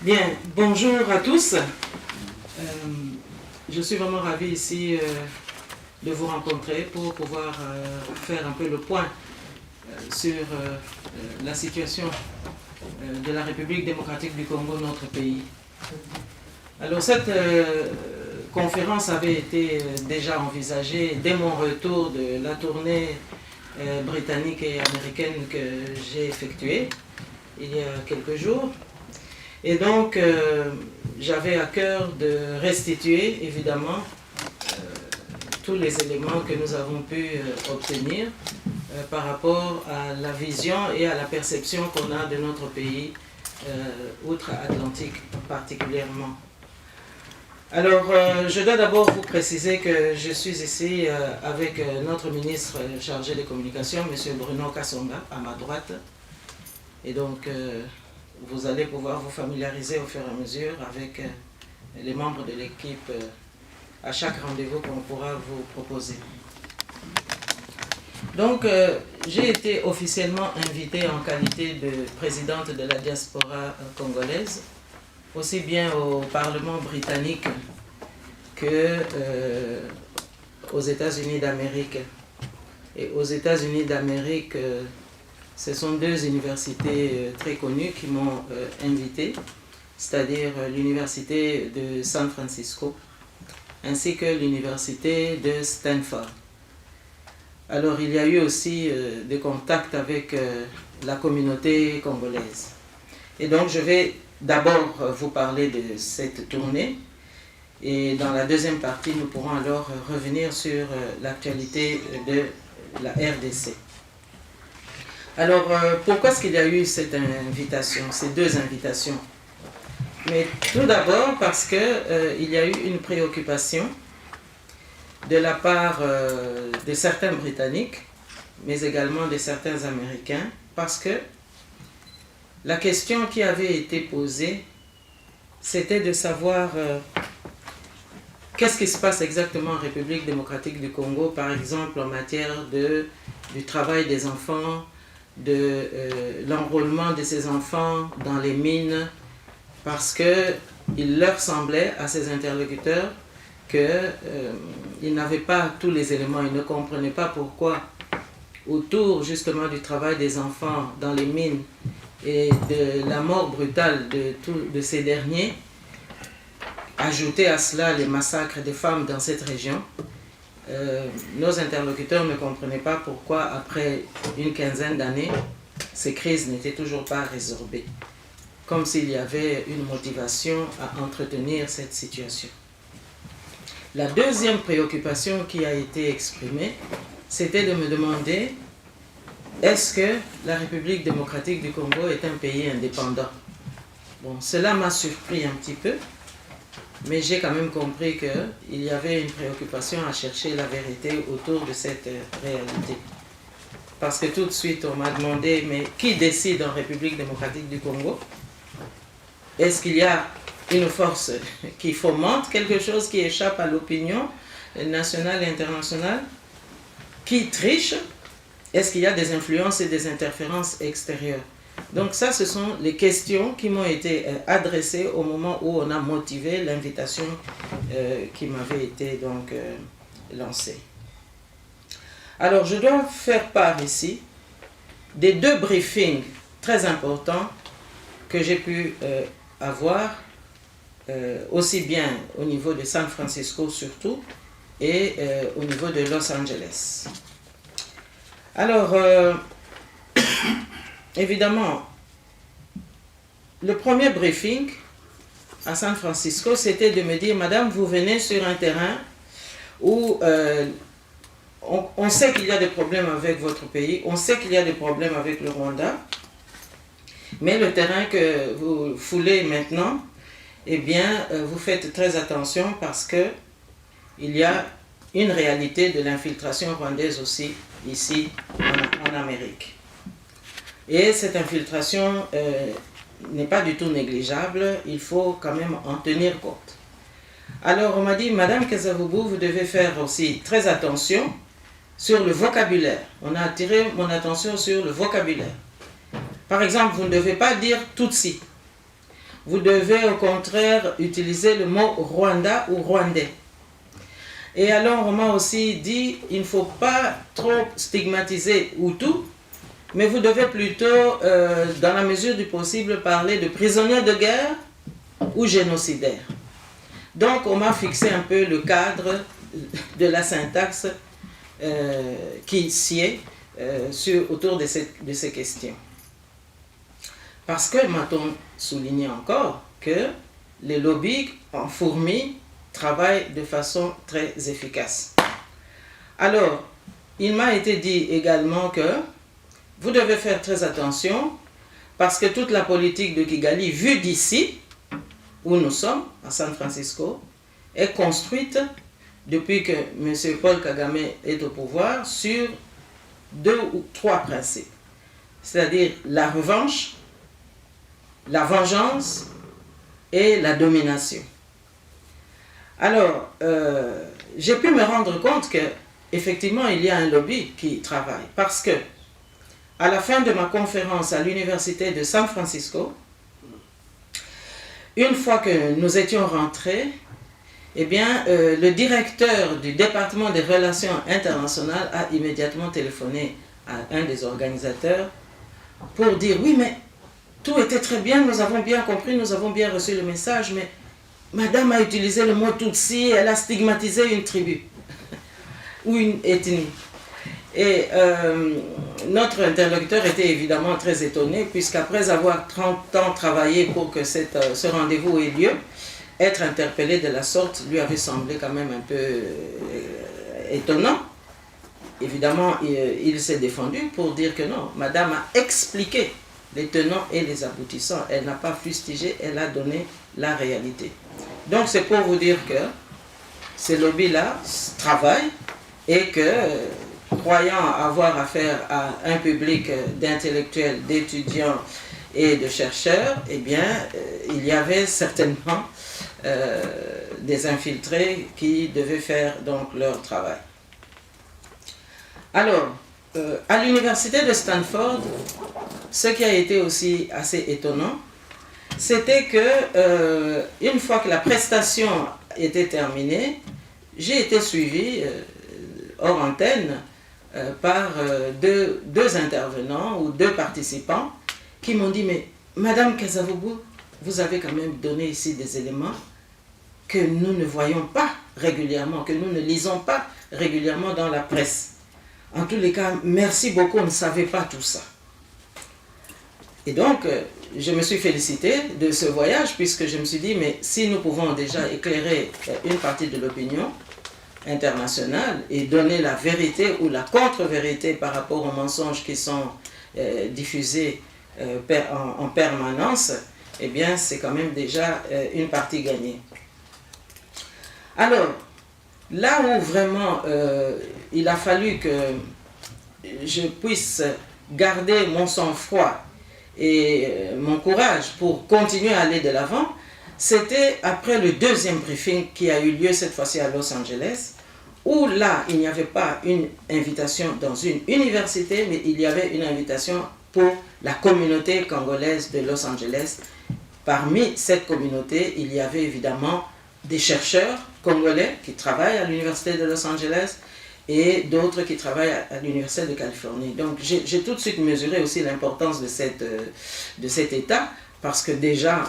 Bien, bonjour à tous. Je suis vraiment ravie ici de vous rencontrer pour pouvoir faire un peu le point sur la situation de la République démocratique du Congo, notre pays. Alors cette conférence avait été déjà envisagée dès mon retour de la tournée britannique et américaine que j'ai effectuée il y a quelques jours. Et donc, j'avais à cœur de restituer, évidemment, tous les éléments que nous avons pu obtenir par rapport à la vision et à la perception qu'on a de notre pays outre-Atlantique particulièrement. Alors, je dois d'abord vous préciser que je suis ici avec notre ministre chargé des communications, M. Bruno Kasonga, à ma droite. Et donc, vous allez pouvoir vous familiariser au fur et à mesure avec les membres de l'équipe à chaque rendez-vous qu'on pourra vous proposer. Donc, j'ai été officiellement invitée en qualité de présidente de la diaspora congolaise, aussi bien au Parlement britannique que aux États-Unis d'Amérique. Et aux États-Unis d'Amérique, ce sont deux universités très connues qui m'ont invité, c'est-à-dire l'université de San Francisco ainsi que l'université de Stanford. Alors il y a eu aussi des contacts avec la communauté congolaise. Et donc je vais d'abord vous parler de cette tournée et dans la deuxième partie nous pourrons alors revenir sur l'actualité de la RDC. Alors, pourquoi est-ce qu'il y a eu cette invitation, ces deux invitations? Mais tout d'abord parce qu'il y a eu une préoccupation de la part de certains Britanniques, mais également de certains Américains, parce que la question qui avait été posée, c'était de savoir qu'est-ce qui se passe exactement en République démocratique du Congo, par exemple en matière du travail des enfants, de l'enrôlement de ces enfants dans les mines, parce qu'il leur semblait à ces interlocuteurs qu'ils n'avaient pas tous les éléments, ils ne comprenaient pas pourquoi autour justement du travail des enfants dans les mines et de la mort brutale de ces derniers, ajouter à cela les massacres des femmes dans cette région, nos interlocuteurs ne comprenaient pas pourquoi, après une quinzaine d'années, ces crises n'étaient toujours pas résorbées. Comme s'il y avait une motivation à entretenir cette situation. La deuxième préoccupation qui a été exprimée, c'était de me demander est-ce que la République démocratique du Congo est un pays indépendant? Bon, cela m'a surpris un petit peu. Mais j'ai quand même compris qu'il y avait une préoccupation à chercher la vérité autour de cette réalité. Parce que tout de suite, on m'a demandé, mais qui décide en République démocratique du Congo? Est-ce qu'il y a une force qui fomente quelque chose qui échappe à l'opinion nationale et internationale? Qui triche? Est-ce qu'il y a des influences et des interférences extérieures? Donc ça, ce sont les questions qui m'ont été adressées au moment où on a motivé l'invitation qui m'avait été donc lancée. Alors, je dois faire part ici des deux briefings très importants que j'ai pu avoir, aussi bien au niveau de San Francisco surtout, et au niveau de Los Angeles. Alors, évidemment, le premier briefing à San Francisco, c'était de me dire, Madame, vous venez sur un terrain où on sait qu'il y a des problèmes avec votre pays, on sait qu'il y a des problèmes avec le Rwanda, mais le terrain que vous foulez maintenant, eh bien, vous faites très attention parce qu'il y a une réalité de l'infiltration rwandaise aussi ici en Amérique. Et cette infiltration n'est pas du tout négligeable, il faut quand même en tenir compte. Alors on m'a dit, Madame Kasavubu, vous devez faire aussi très attention sur le vocabulaire. On a attiré mon attention sur le vocabulaire. Par exemple, vous ne devez pas dire Tutsi. vous devez au contraire utiliser le mot Rwanda ou Rwandais. Et alors on m'a aussi dit, il ne faut pas trop stigmatiser Hutu, mais vous devez plutôt, dans la mesure du possible, parler de prisonniers de guerre ou génocidaires. Donc on m'a fixé un peu le cadre de la syntaxe qui sied autour de ces questions. Parce que m'a-t-on souligné encore que les lobbies en fourmi travaillent de façon très efficace. Alors, il m'a été dit également que vous devez faire très attention parce que toute la politique de Kigali, vue d'ici, où nous sommes, à San Francisco, est construite depuis que M. Paul Kagame est au pouvoir sur 2 ou 3 principes. C'est-à-dire la revanche, la vengeance et la domination. Alors, j'ai pu me rendre compte qu'effectivement, il y a un lobby qui travaille. Parce que, à la fin de ma conférence à l'université de San Francisco, une fois que nous étions rentrés, eh bien, le directeur du département des relations internationales a immédiatement téléphoné à un des organisateurs pour dire « Oui, mais tout était très bien, nous avons bien compris, nous avons bien reçu le message, mais madame a utilisé le mot Tutsi, elle a stigmatisé une tribu ou une ethnie. » Et notre interlocuteur était évidemment très étonné, puisqu'après avoir 30 ans travaillé pour que ce rendez-vous ait lieu, être interpellé de la sorte lui avait semblé quand même un peu étonnant. Évidemment, il s'est défendu pour dire que non, madame a expliqué les tenants et les aboutissants. Elle n'a pas fustigé, elle a donné la réalité. Donc c'est pour vous dire que ces lobbies-là travaillent et que, croyant avoir affaire à un public d'intellectuels, d'étudiants et de chercheurs, eh bien, il y avait certainement des infiltrés qui devaient faire donc leur travail. Alors, à l'université de Stanford, ce qui a été aussi assez étonnant, c'était que une fois que la prestation était terminée, j'ai été suivi hors antenne par deux intervenants ou 2 participants qui m'ont dit « Mais Madame Kasavubu, vous avez quand même donné ici des éléments que nous ne voyons pas régulièrement, que nous ne lisons pas régulièrement dans la presse. En tous les cas, merci beaucoup, on ne savait pas tout ça. » Et donc, je me suis félicité de ce voyage, puisque je me suis dit, mais si nous pouvons déjà éclairer une partie de l'opinion internationale et donner la vérité ou la contre-vérité par rapport aux mensonges qui sont diffusés en permanence, eh bien, c'est quand même déjà une partie gagnée. Alors, là où vraiment il a fallu que je puisse garder mon sang-froid et mon courage pour continuer à aller de l'avant, c'était après le 2e briefing qui a eu lieu cette fois-ci à Los Angeles, où là, il n'y avait pas une invitation dans une université, mais il y avait une invitation pour la communauté congolaise de Los Angeles. Parmi cette communauté, il y avait évidemment des chercheurs congolais qui travaillent à l'université de Los Angeles et d'autres qui travaillent à l'université de Californie. Donc j'ai tout de suite mesuré aussi l'importance de cet état, parce que déjà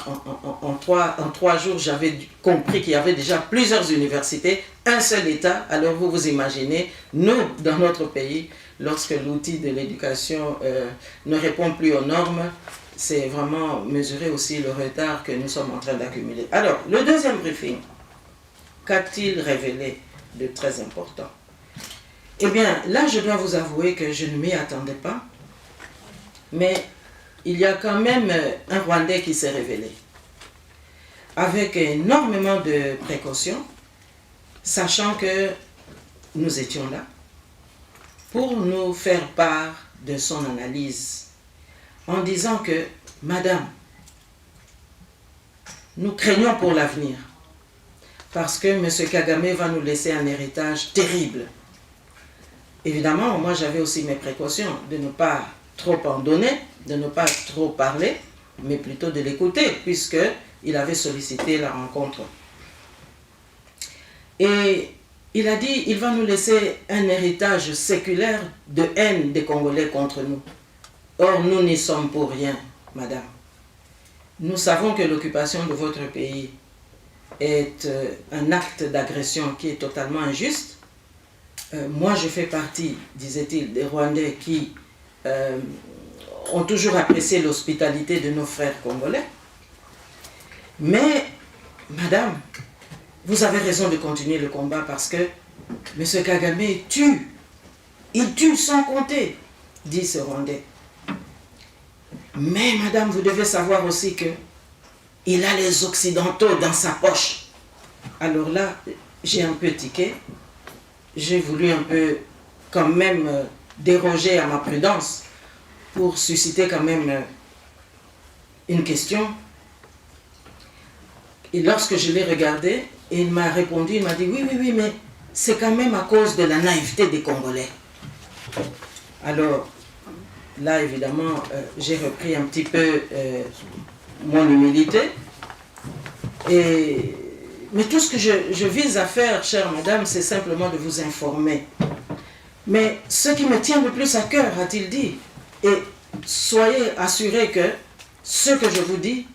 en 3 jours, j'avais compris qu'il y avait déjà plusieurs universités, un seul état. Alors vous vous imaginez, nous, dans notre pays, lorsque l'outil de l'éducation ne répond plus aux normes, c'est vraiment mesurer aussi le retard que nous sommes en train d'accumuler. Alors, le 2e briefing, qu'a-t-il révélé de très important? Eh bien, là, je dois vous avouer que je ne m'y attendais pas, mais il y a quand même un Rwandais qui s'est révélé, avec énormément de précautions, sachant que nous étions là, pour nous faire part de son analyse, en disant que, Madame, nous craignons pour l'avenir, parce que M. Kagame va nous laisser un héritage terrible. Évidemment, moi j'avais aussi mes précautions de ne pas trop en donner, de ne pas trop parler, mais plutôt de l'écouter, puisqu'il avait sollicité la rencontre. Et il a dit, il va nous laisser un héritage séculaire de haine des Congolais contre nous. Or, nous n'y sommes pour rien, madame. Nous savons que l'occupation de votre pays est un acte d'agression qui est totalement injuste. Moi, je fais partie, disait-il, des Rwandais qui ont toujours apprécié l'hospitalité de nos frères congolais. Mais, madame, vous avez raison de continuer le combat parce que M. Kagame tue. Il tue sans compter, dit ce Rwandais. Mais, madame, vous devez savoir aussi que il a les Occidentaux dans sa poche. Alors là, j'ai un peu tiqué. J'ai voulu un peu quand même déroger à ma prudence pour susciter quand même une question. Et lorsque je l'ai regardé, il m'a répondu, il m'a dit oui, mais c'est quand même à cause de la naïveté des Congolais. Alors, là, évidemment, j'ai repris un petit peu mon humilité. Mais tout ce que je vise à faire, chère madame, c'est simplement de vous informer. Mais ce qui me tient le plus à cœur, a-t-il dit, et soyez assurés que ce que je vous dis,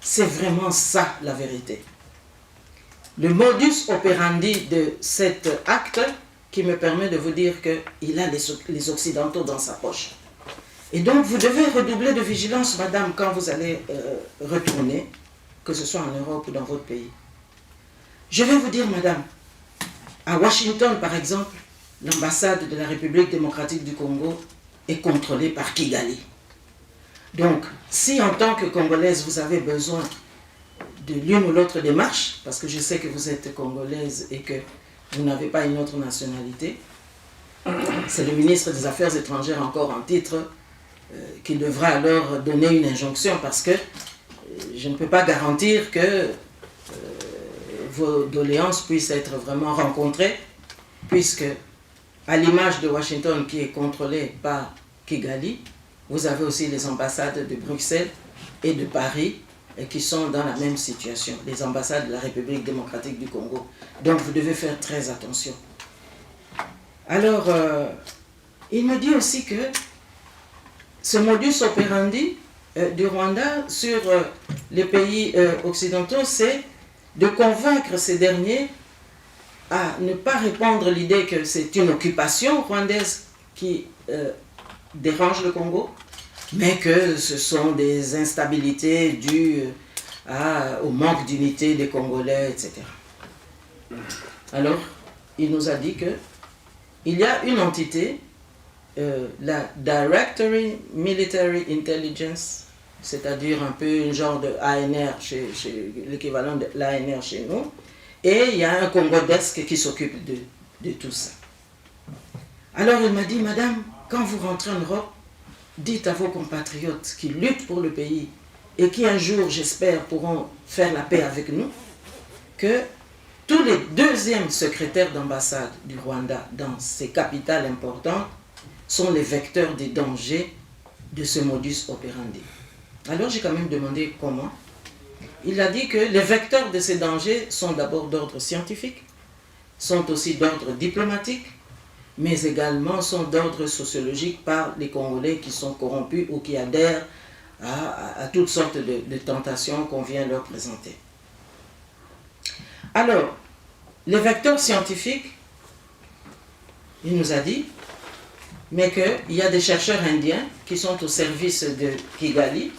c'est vraiment ça la vérité. Le modus operandi de cet acte qui me permet de vous dire qu'il a les Occidentaux dans sa poche. Et donc vous devez redoubler de vigilance, madame, quand vous allez retourner, que ce soit en Europe ou dans votre pays. Je vais vous dire, madame, à Washington, par exemple, l'ambassade de la République démocratique du Congo est contrôlée par Kigali. Donc, si en tant que Congolaise, vous avez besoin de l'une ou l'autre démarche, parce que je sais que vous êtes Congolaise et que vous n'avez pas une autre nationalité, c'est le ministre des Affaires étrangères encore en titre qui devra alors donner une injonction, parce que je ne peux pas garantir que vos doléances puissent être vraiment rencontrées, puisque à l'image de Washington qui est contrôlée par Kigali, vous avez aussi les ambassades de Bruxelles et de Paris qui sont dans la même situation, les ambassades de la République démocratique du Congo. Donc vous devez faire très attention. Alors, il me dit aussi que ce modus operandi du Rwanda sur les pays occidentaux, c'est de convaincre ces derniers à ne pas répandre l'idée que c'est une occupation rwandaise qui dérange le Congo, mais que ce sont des instabilités dues au manque d'unité des Congolais, etc. Alors, il nous a dit qu'il y a une entité, la Directory Military Intelligence, c'est-à-dire un peu un genre de ANR, l'équivalent de l'ANR chez nous, et il y a un Congodesque qui s'occupe de tout ça. Alors il m'a dit, madame, quand vous rentrez en Europe, dites à vos compatriotes qui luttent pour le pays et qui un jour, j'espère, pourront faire la paix avec nous, que tous les deuxièmes secrétaires d'ambassade du Rwanda dans ces capitales importantes sont les vecteurs des dangers de ce modus operandi. Alors j'ai quand même demandé comment. Il a dit que les vecteurs de ces dangers sont d'abord d'ordre scientifique, sont aussi d'ordre diplomatique, mais également sont d'ordre sociologique par les Congolais qui sont corrompus ou qui adhèrent à toutes sortes de tentations qu'on vient leur présenter. Alors, les vecteurs scientifiques, il nous a dit, mais qu'il y a des chercheurs indiens qui sont au service de Kigali,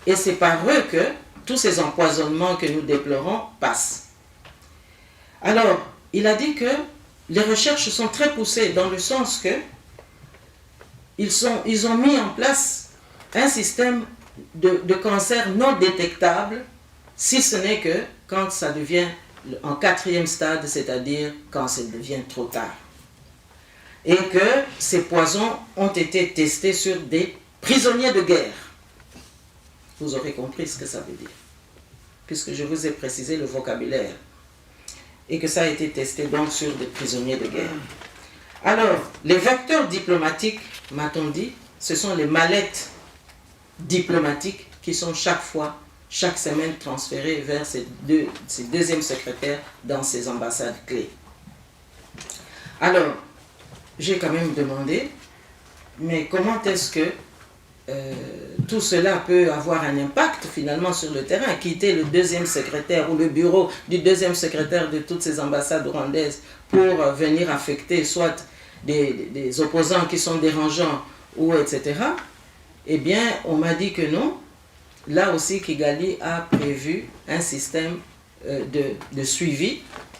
et c'est par eux que tous ces empoisonnements que nous déplorons passent. Alors, il a dit que les recherches sont très poussées dans le sens que ils ont mis en place un système de cancer non détectable, si ce n'est que quand ça devient en 4e stade, c'est-à-dire quand ça devient trop tard. Et que ces poisons ont été testés sur des prisonniers de guerre. Vous aurez compris ce que ça veut dire, puisque je vous ai précisé le vocabulaire. Et que ça a été testé donc sur des prisonniers de guerre. Alors, les vecteurs diplomatiques, m'a-t-on dit, ce sont les mallettes diplomatiques qui sont chaque semaine transférés vers ces deuxièmes secrétaires dans ces ambassades clés. Alors, j'ai quand même demandé, mais comment est-ce que tout cela peut avoir un impact finalement sur le terrain, quitter le deuxième secrétaire ou le bureau du deuxième secrétaire de toutes ces ambassades rwandaises pour venir affecter soit des opposants qui sont dérangeants ou etc. Eh bien, on m'a dit que non. Là aussi, Kigali a prévu un système de suivi,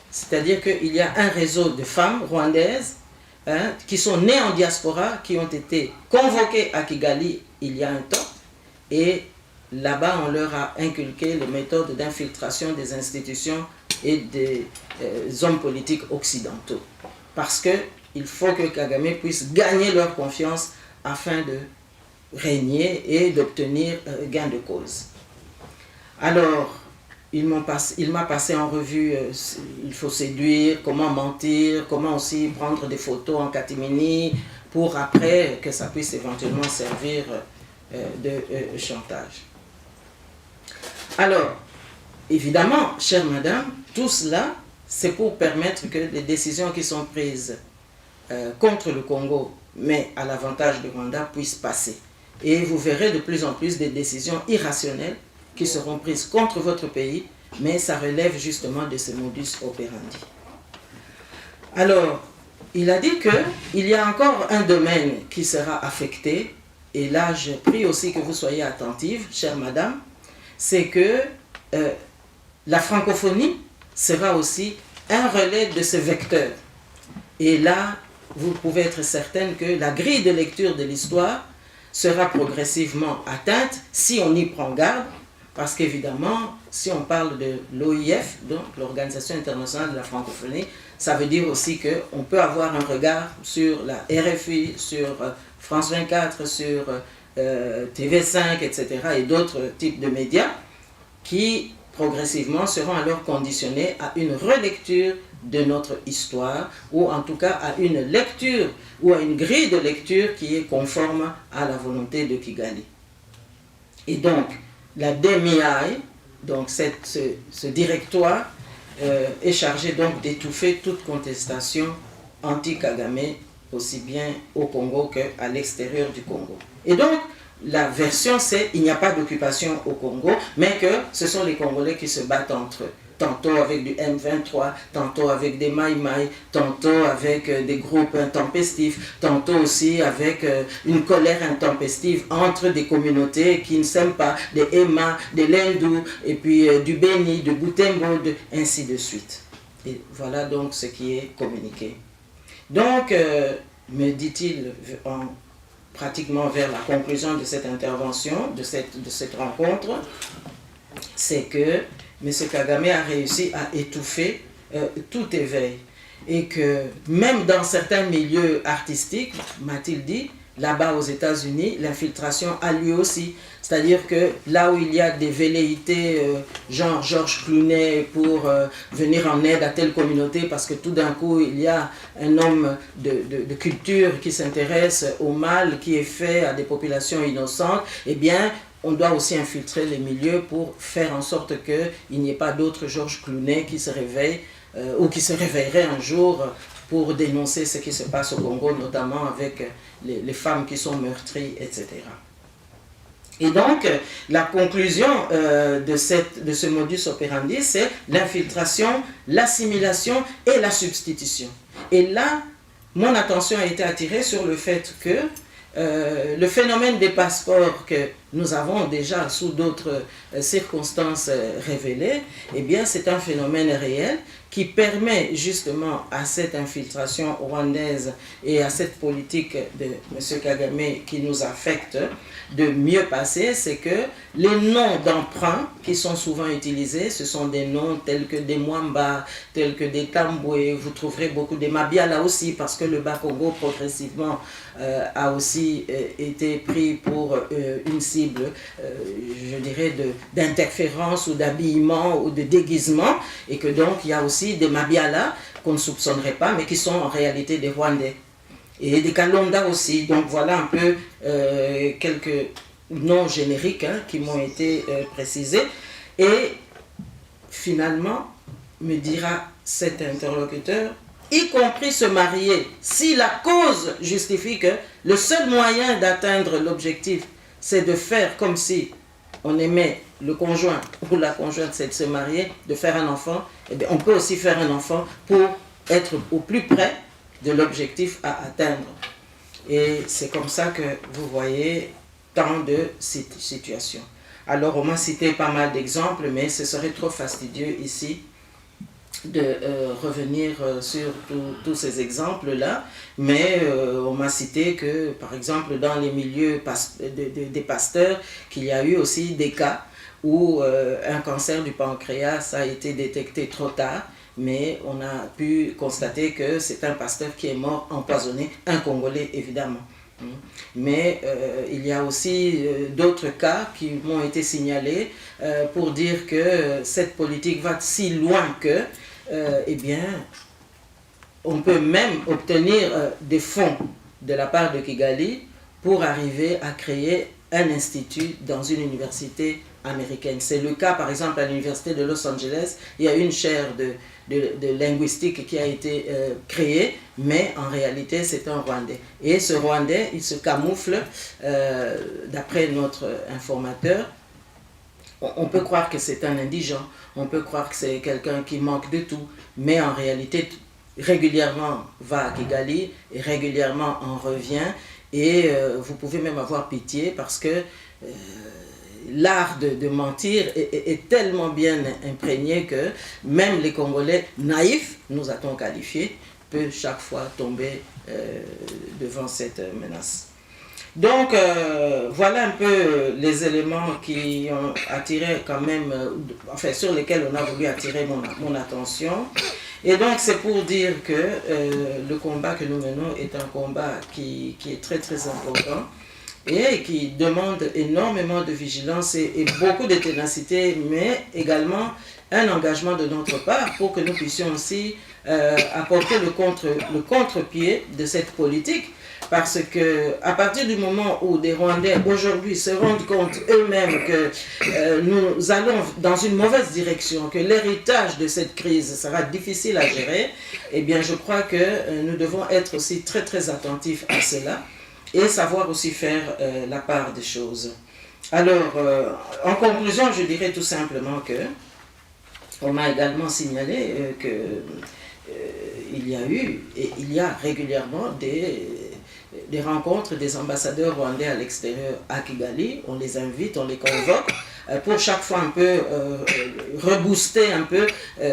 c'est-à-dire qu'il y a un réseau de femmes rwandaises qui sont nées en diaspora, qui ont été convoquées à Kigali il y a un temps, et là-bas on leur a inculqué les méthodes d'infiltration des institutions et des hommes politiques occidentaux. Parce qu'il faut que Kagame puisse gagner leur confiance afin de régner et d'obtenir gain de cause. Alors, il m'a passé en revue, il faut séduire, comment mentir, comment aussi prendre des photos en catimini pour après que ça puisse éventuellement servir de chantage. Alors, évidemment, chère madame, tout cela, c'est pour permettre que les décisions qui sont prises contre le Congo, mais à l'avantage du Rwanda, puissent passer. Et vous verrez de plus en plus des décisions irrationnelles qui seront prises contre votre pays, mais ça relève justement de ce modus operandi. Alors, il a dit qu'il y a encore un domaine qui sera affecté, et là je prie aussi que vous soyez attentive, chère madame, c'est que la francophonie sera aussi un relais de ce vecteur. Et là, vous pouvez être certaine que la grille de lecture de l'histoire sera progressivement atteinte si on y prend garde, parce qu'évidemment, si on parle de l'OIF, donc l'Organisation internationale de la francophonie, ça veut dire aussi qu'on peut avoir un regard sur la RFI, sur France 24, sur TV5, etc. et d'autres types de médias qui progressivement seront alors conditionnés à une relecture de notre histoire, ou en tout cas à une lecture ou à une grille de lecture qui est conforme à la volonté de Kigali. Et donc, la DMI, donc ce directoire, est chargé donc d'étouffer toute contestation anti-Kagame, aussi bien au Congo qu'à l'extérieur du Congo. Et donc, la version c'est il n'y a pas d'occupation au Congo, mais que ce sont les Congolais qui se battent entre eux. Tantôt avec du M23, tantôt avec des Maï-Maï, tantôt avec des groupes intempestifs, tantôt aussi avec une colère intempestive entre des communautés qui ne s'aiment pas, des Ema, des Lendou, et puis du Beni, de Butembo, ainsi de suite. Et voilà donc ce qui est communiqué. Donc, me dit-il pratiquement vers la conclusion de cette intervention, de cette rencontre, c'est que M. Kagame a réussi à étouffer tout éveil. Et que même dans certains milieux artistiques, m'a-t-il dit, là-bas aux États-Unis, l'infiltration a lieu aussi. C'est-à-dire que là où il y a des velléités, genre Georges Clooney, pour venir en aide à telle communauté, parce que tout d'un coup, il y a un homme de culture qui s'intéresse au mal qui est fait à des populations innocentes, eh bien, on doit aussi infiltrer les milieux pour faire en sorte qu'il n'y ait pas d'autres Georges Clooney qui se réveillent ou qui se réveilleraient un jour pour dénoncer ce qui se passe au Congo, notamment avec les femmes qui sont meurtries, etc. Et donc, la conclusion de ce modus operandi, c'est l'infiltration, l'assimilation et la substitution. Et là, mon attention a été attirée sur le fait que le phénomène des passeports que nous avons déjà sous d'autres circonstances révélées, eh bien c'est un phénomène réel qui permet justement à cette infiltration rwandaise et à cette politique de M. Kagame qui nous affecte de mieux passer, c'est que les noms d'emprunt qui sont souvent utilisés, ce sont des noms tels que des Mwamba, tels que des Tamboué, vous trouverez beaucoup des Mabiala aussi, parce que le Bas-Congo progressivement a aussi été pris pour une cible, je dirais, d'interférence ou d'habillement ou de déguisement, et que donc il y a aussi des Mabiala qu'on ne soupçonnerait pas, mais qui sont en réalité des Rwandais. Et des Kalonda aussi. Donc voilà un peu quelques non génériques hein, qui m'ont été précisés. Et finalement, me dira cet interlocuteur, y compris se marier, si la cause justifie que le seul moyen d'atteindre l'objectif, c'est de faire comme si on aimait le conjoint ou la conjointe, c'est de se marier, de faire un enfant, eh bien, on peut aussi faire un enfant pour être au plus près de l'objectif à atteindre. Et c'est comme ça que vous voyez tant de situations. Alors, on m'a cité pas mal d'exemples, mais ce serait trop fastidieux ici de revenir sur tous ces exemples-là. Mais on m'a cité que, par exemple, dans les milieux des pasteurs, qu'il y a eu aussi des cas où un cancer du pancréas a été détecté trop tard, mais on a pu constater que c'est un pasteur qui est mort empoisonné, un Congolais évidemment. Mais il y a aussi d'autres cas qui m'ont été signalés pour dire que cette politique va si loin que, eh bien, on peut même obtenir des fonds de la part de Kigali pour arriver à créer un institut dans une université américaine. C'est le cas, par exemple, à l'université de Los Angeles. Il y a une chaire de linguistique qui a été créée, mais en réalité, c'est un Rwandais. Et ce Rwandais, il se camoufle, d'après notre informateur. On peut croire que c'est un indigent, on peut croire que c'est quelqu'un qui manque de tout, mais en réalité, régulièrement va à Kigali et régulièrement en revient. Et vous pouvez même avoir pitié parce que l'art de mentir est tellement bien imprégné que même les Congolais naïfs, nous a-t-on qualifié, peuvent chaque fois tomber devant cette menace. Donc voilà un peu les éléments qui ont attiré quand même, enfin sur lesquels on a voulu attirer mon attention. Et donc c'est pour dire que le combat que nous menons est un combat qui est très très important et qui demande énormément de vigilance et beaucoup de ténacité, mais également un engagement de notre part pour que nous puissions aussi apporter le contre-pied de cette politique. Parce que à partir du moment où des Rwandais aujourd'hui se rendent compte eux-mêmes que nous allons dans une mauvaise direction, que l'héritage de cette crise sera difficile à gérer, eh bien je crois que nous devons être aussi très très attentifs à cela et savoir aussi faire la part des choses. Alors, en conclusion, je dirais tout simplement que on m'a également signalé que il y a eu et il y a régulièrement des rencontres des ambassadeurs rwandais à l'extérieur à Kigali. On les invite, on les convoque pour chaque fois un peu rebooster un peu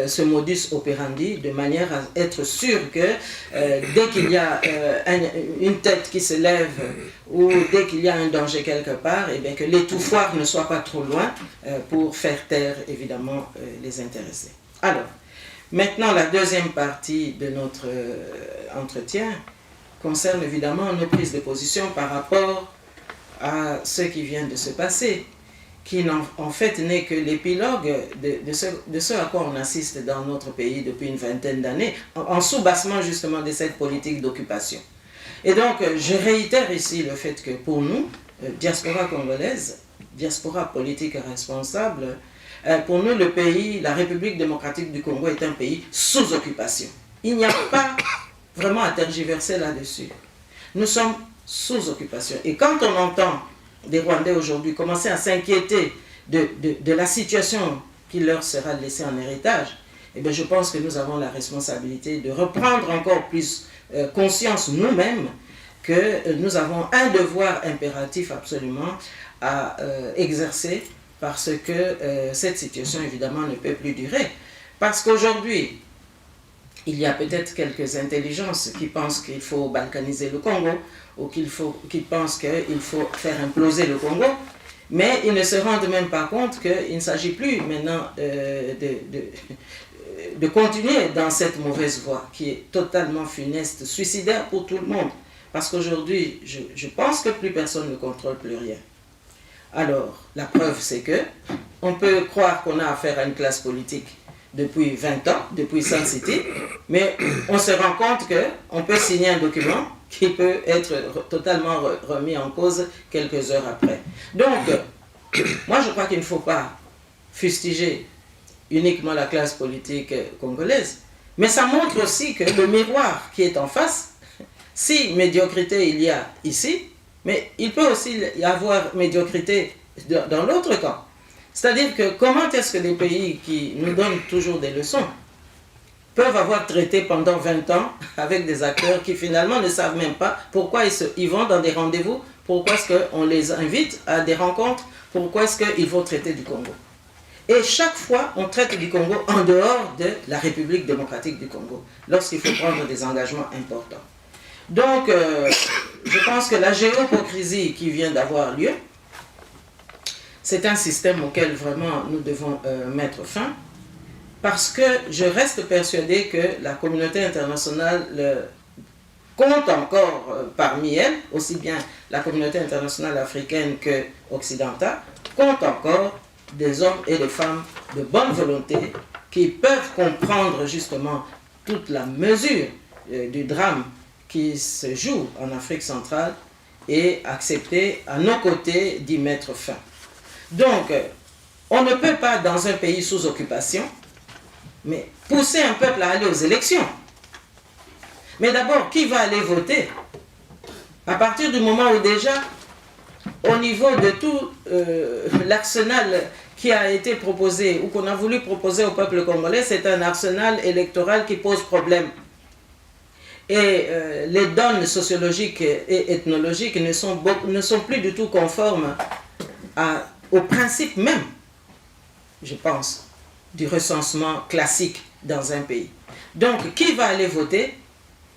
ce modus operandi de manière à être sûr que dès qu'il y a une tête qui se lève ou dès qu'il y a un danger quelque part, et bien que l'étouffoir ne soit pas trop loin pour faire taire évidemment les intéressés. Alors, maintenant la deuxième partie de notre entretien concerne évidemment nos prises de position par rapport à ce qui vient de se passer, qui en fait n'est que l'épilogue de ce à quoi on assiste dans notre pays depuis une vingtaine d'années, en sous-bassement justement de cette politique d'occupation. Et donc, je réitère ici le fait que pour nous, diaspora congolaise, diaspora politique responsable, pour nous, le pays, la République démocratique du Congo est un pays sous occupation. Il n'y a pas vraiment à tergiverser là-dessus. Nous sommes sous occupation. Et quand on entend des Rwandais aujourd'hui commencer à s'inquiéter de la situation qui leur sera laissée en héritage, eh bien, je pense que nous avons la responsabilité de reprendre encore plus conscience nous-mêmes que nous avons un devoir impératif absolument à exercer parce que cette situation évidemment ne peut plus durer. Parce qu'aujourd'hui, il y a peut-être quelques intelligences qui pensent qu'il faut balkaniser le Congo ou qui pensent qu'il faut faire imploser le Congo, mais ils ne se rendent même pas compte qu'il ne s'agit plus maintenant de continuer dans cette mauvaise voie qui est totalement funeste, suicidaire pour tout le monde. Parce qu'aujourd'hui, je pense que plus personne ne contrôle plus rien. Alors, la preuve c'est que on peut croire qu'on a affaire à une classe politique, depuis 20 ans, depuis Sun City, mais on se rend compte qu'on peut signer un document qui peut être totalement remis en cause quelques heures après. Donc, moi je crois qu'il ne faut pas fustiger uniquement la classe politique congolaise, mais ça montre aussi que le miroir qui est en face, si médiocrité il y a ici, mais il peut aussi y avoir médiocrité dans l'autre camp. C'est-à-dire que comment est-ce que les pays qui nous donnent toujours des leçons peuvent avoir traité pendant 20 ans avec des acteurs qui finalement ne savent même pas pourquoi ils vont dans des rendez-vous, pourquoi est-ce qu'on les invite à des rencontres, pourquoi est-ce qu'ils vont traiter du Congo. Et chaque fois, on traite du Congo en dehors de la République démocratique du Congo, lorsqu'il faut prendre des engagements importants. Donc, je pense que la géohypocrisie qui vient d'avoir lieu, c'est un système auquel vraiment nous devons mettre fin, parce que je reste persuadé que la communauté internationale compte encore parmi elle, aussi bien la communauté internationale africaine qu'occidentale, compte encore des hommes et des femmes de bonne volonté qui peuvent comprendre justement toute la mesure du drame qui se joue en Afrique centrale et accepter à nos côtés d'y mettre fin. Donc, on ne peut pas, dans un pays sous occupation, mais pousser un peuple à aller aux élections. Mais d'abord, qui va aller voter? À partir du moment où déjà, au niveau de tout l'arsenal qui a été proposé, ou qu'on a voulu proposer au peuple congolais, c'est un arsenal électoral qui pose problème. Et les données sociologiques et ethnologiques ne sont plus du tout conformes au principe même, je pense, du recensement classique dans un pays. Donc, qui va aller voter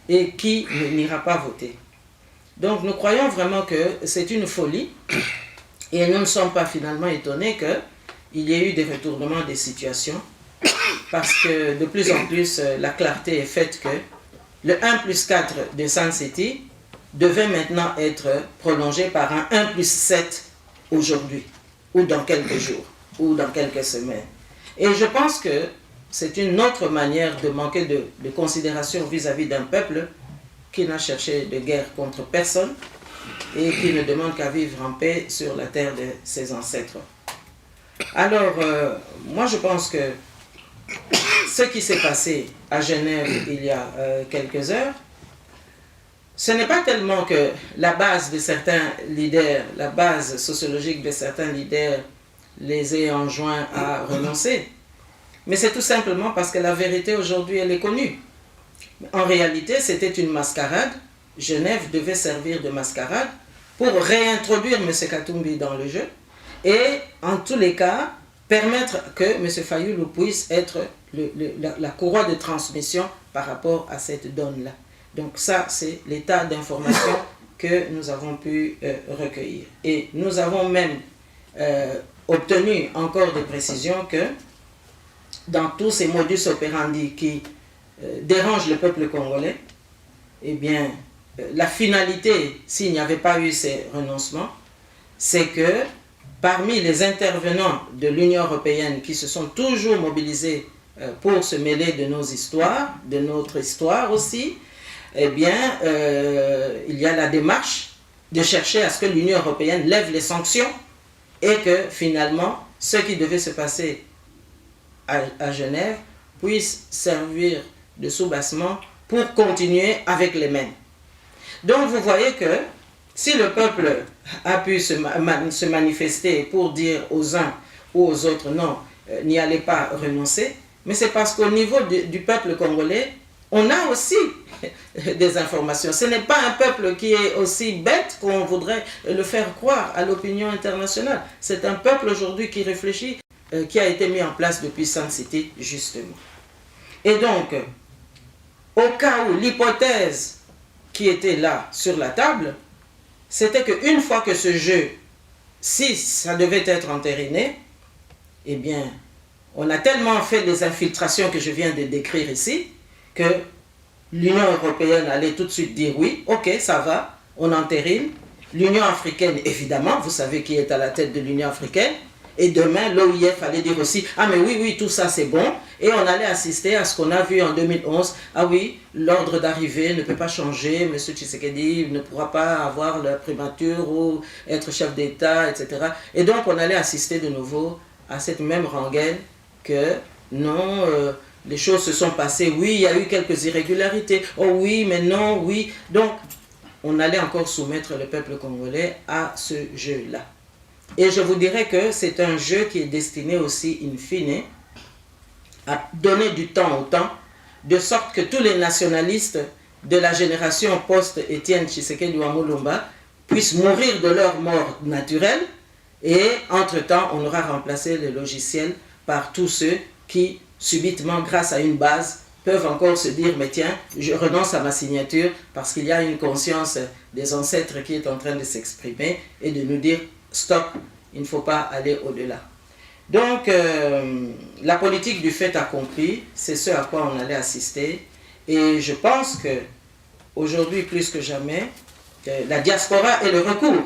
et qui n'ira pas voter? Donc, nous croyons vraiment que c'est une folie et nous ne sommes pas finalement étonnés qu'il y ait eu des retournements des situations parce que de plus en plus, la clarté est faite que le 1+4 de Sun City devait maintenant être prolongé par un 1+7 aujourd'hui, ou dans quelques jours, ou dans quelques semaines. Et je pense que c'est une autre manière de manquer de considération vis-à-vis d'un peuple qui n'a cherché de guerre contre personne et qui ne demande qu'à vivre en paix sur la terre de ses ancêtres. Alors, moi je pense que ce qui s'est passé à Genève il y a quelques heures, ce n'est pas tellement que la base de certains leaders, la base sociologique de certains leaders les ait enjoints à renoncer, mais c'est tout simplement parce que la vérité aujourd'hui, elle est connue. En réalité, c'était une mascarade. Genève devait servir de mascarade pour réintroduire M. Katumbi dans le jeu et, en tous les cas, permettre que M. Fayulu puisse être la courroie de transmission par rapport à cette donne-là. Donc ça, c'est l'état d'information que nous avons pu recueillir. Et nous avons même obtenu encore des précisions que dans tous ces modus operandi qui dérangent le peuple congolais, eh bien, la finalité, s'il n'y avait pas eu ces renoncements, c'est que parmi les intervenants de l'Union européenne qui se sont toujours mobilisés pour se mêler de nos histoires, de notre histoire aussi, eh bien, il y a la démarche de chercher à ce que l'Union européenne lève les sanctions et que finalement, ce qui devait se passer à Genève puisse servir de soubassement pour continuer avec les mêmes. Donc vous voyez que si le peuple a pu se manifester pour dire aux uns ou aux autres non, n'y allez pas renoncer, mais c'est parce qu'au niveau du peuple congolais, on a aussi des informations. Ce n'est pas un peuple qui est aussi bête qu'on voudrait le faire croire à l'opinion internationale. C'est un peuple aujourd'hui qui réfléchit, qui a été mis en place depuis Sun City, justement. Et donc, au cas où l'hypothèse qui était là sur la table, c'était qu'une fois que ce jeu, si ça devait être entériné, eh bien, on a tellement fait les infiltrations que je viens de décrire ici, que l'Union européenne allait tout de suite dire oui, ok, ça va, on entérine. L'Union africaine, évidemment, vous savez qui est à la tête de l'Union africaine, Et demain, l'OIF allait dire aussi, ah mais oui, oui, tout ça c'est bon. Et on allait assister à ce qu'on a vu en 2011. Ah oui, l'ordre d'arrivée ne peut pas changer. M. Tshisekedi ne pourra pas avoir la primature ou être chef d'État, etc. Et donc on allait assister de nouveau à cette même rengaine que non, les choses se sont passées. Oui, il y a eu quelques irrégularités. Oh oui, mais non, oui. Donc, on allait encore soumettre le peuple congolais à ce jeu-là. Et je vous dirais que c'est un jeu qui est destiné aussi, in fine, à donner du temps au temps, de sorte que tous les nationalistes de la génération post-Étienne Tshisekedi Wamulumba puissent mourir de leur mort naturelle, et entre-temps, on aura remplacé le logiciel par tous ceux qui, subitement, grâce à une base, peuvent encore se dire, mais tiens, je renonce à ma signature parce qu'il y a une conscience des ancêtres qui est en train de s'exprimer et de nous dire, stop, il ne faut pas aller au-delà. Donc, la politique du fait accompli, c'est ce à quoi on allait assister. Et je pense que aujourd'hui, plus que jamais, la diaspora est le recours.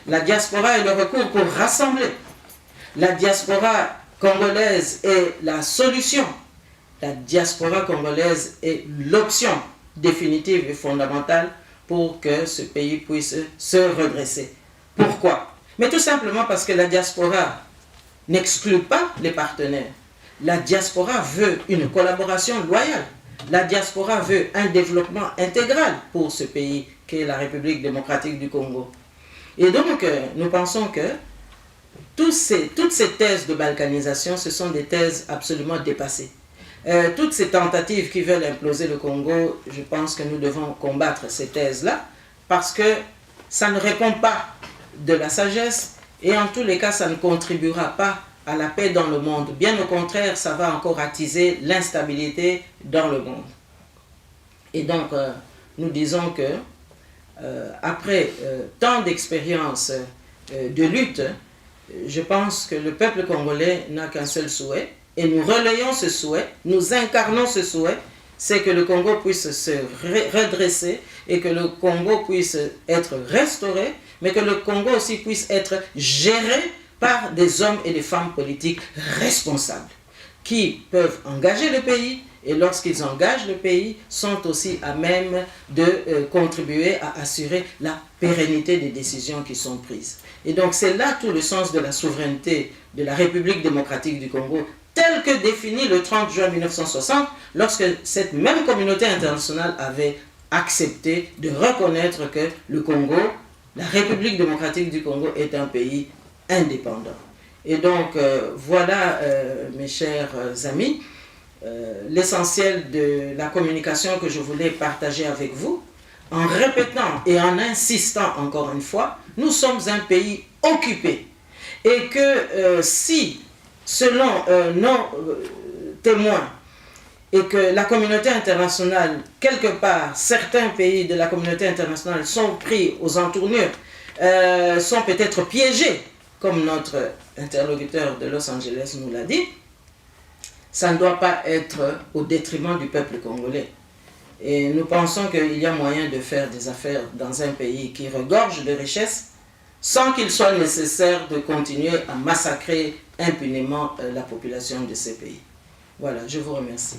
La diaspora est le recours pour rassembler. La diaspora congolaise est la solution. La diaspora congolaise est l'option définitive et fondamentale pour que ce pays puisse se redresser. Pourquoi? Mais tout simplement parce que la diaspora n'exclut pas les partenaires. La diaspora veut une collaboration loyale. La diaspora veut un développement intégral pour ce pays qu'est la République démocratique du Congo. Et donc, nous pensons que toutes ces thèses de balkanisation, ce sont des thèses absolument dépassées. Toutes ces tentatives qui veulent imploser le Congo, je pense que nous devons combattre ces thèses-là, parce que ça ne répond pas de la sagesse, et en tous les cas, ça ne contribuera pas à la paix dans le monde. Bien au contraire, ça va encore attiser l'instabilité dans le monde. Et donc, nous disons que après tant d'expériences de lutte, je pense que le peuple congolais n'a qu'un seul souhait, et nous relayons ce souhait, nous incarnons ce souhait, c'est que le Congo puisse se redresser et que le Congo puisse être restauré, mais que le Congo aussi puisse être géré par des hommes et des femmes politiques responsables qui peuvent engager le pays, et lorsqu'ils engagent le pays, sont aussi à même de contribuer à assurer la pérennité des décisions qui sont prises. Et donc c'est là tout le sens de la souveraineté de la République démocratique du Congo, telle que définie le 30 juin 1960, lorsque cette même communauté internationale avait accepté de reconnaître que le Congo, la République démocratique du Congo, est un pays indépendant. Et donc voilà, mes chers amis, l'essentiel de la communication que je voulais partager avec vous, en répétant et en insistant encore une fois, nous sommes un pays occupé, et que si, selon nos témoins, et que la communauté internationale, quelque part, certains pays de la communauté internationale sont pris aux entournures, sont peut-être piégés, comme notre interlocuteur de Los Angeles nous l'a dit, ça ne doit pas être au détriment du peuple congolais. Et nous pensons qu'il y a moyen de faire des affaires dans un pays qui regorge de richesses sans qu'il soit nécessaire de continuer à massacrer impunément la population de ces pays. Voilà, je vous remercie.